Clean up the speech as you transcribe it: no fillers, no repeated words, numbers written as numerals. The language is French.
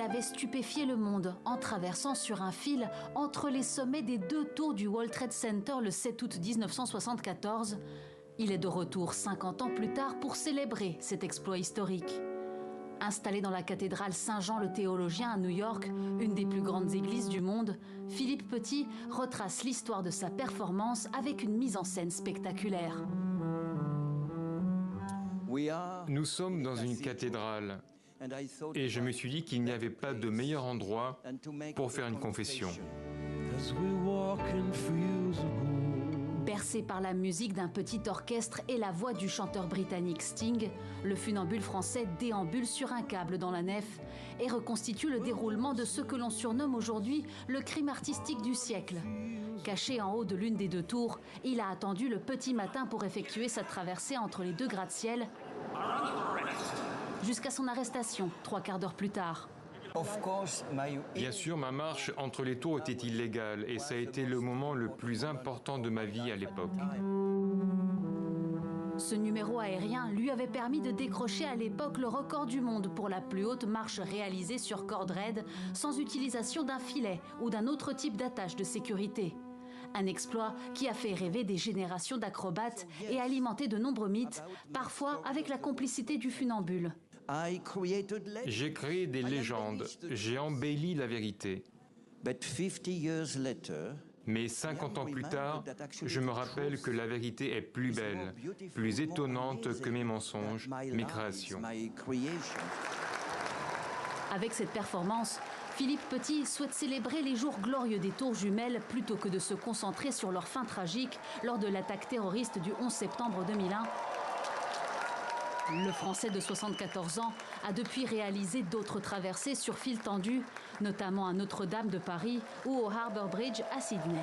avait stupéfié le monde en traversant sur un fil entre les sommets des 2 tours du World Trade Center le 7 août 1974. Il est de retour 50 ans plus tard pour célébrer cet exploit historique. Installé dans la cathédrale Saint-Jean le Théologien à New York, une des plus grandes églises du monde, Philippe Petit retrace l'histoire de sa performance avec une mise en scène spectaculaire. Nous sommes dans une cathédrale et je me suis dit qu'il n'y avait pas de meilleur endroit pour faire une confession. Bercé par la musique d'un petit orchestre et la voix du chanteur britannique Sting, le funambule français déambule sur un câble dans la nef et reconstitue le déroulement de ce que l'on surnomme aujourd'hui le crime artistique du siècle. Caché en haut de l'une des 2 tours, il a attendu le petit matin pour effectuer sa traversée entre les 2 gratte-ciel jusqu'à son arrestation 3 quarts d'heure plus tard. Bien sûr, ma marche entre les tours était illégale et ça a été le moment le plus important de ma vie à l'époque. Ce numéro aérien lui avait permis de décrocher à l'époque le record du monde pour la plus haute marche réalisée sur corde raide sans utilisation d'un filet ou d'un autre type d'attache de sécurité. Un exploit qui a fait rêver des générations d'acrobates et alimenté de nombreux mythes, parfois avec la complicité du funambule. J'ai créé des légendes, j'ai embelli la vérité. Mais 50 ans plus tard, je me rappelle que la vérité est plus belle, plus étonnante que mes mensonges, mes créations. Avec cette performance, Philippe Petit souhaite célébrer les jours glorieux des tours jumelles plutôt que de se concentrer sur leur fin tragique lors de l'attaque terroriste du 11 septembre 2001. Le Français de 74 ans a depuis réalisé d'autres traversées sur fil tendu, notamment à Notre-Dame de Paris ou au Harbour Bridge à Sydney.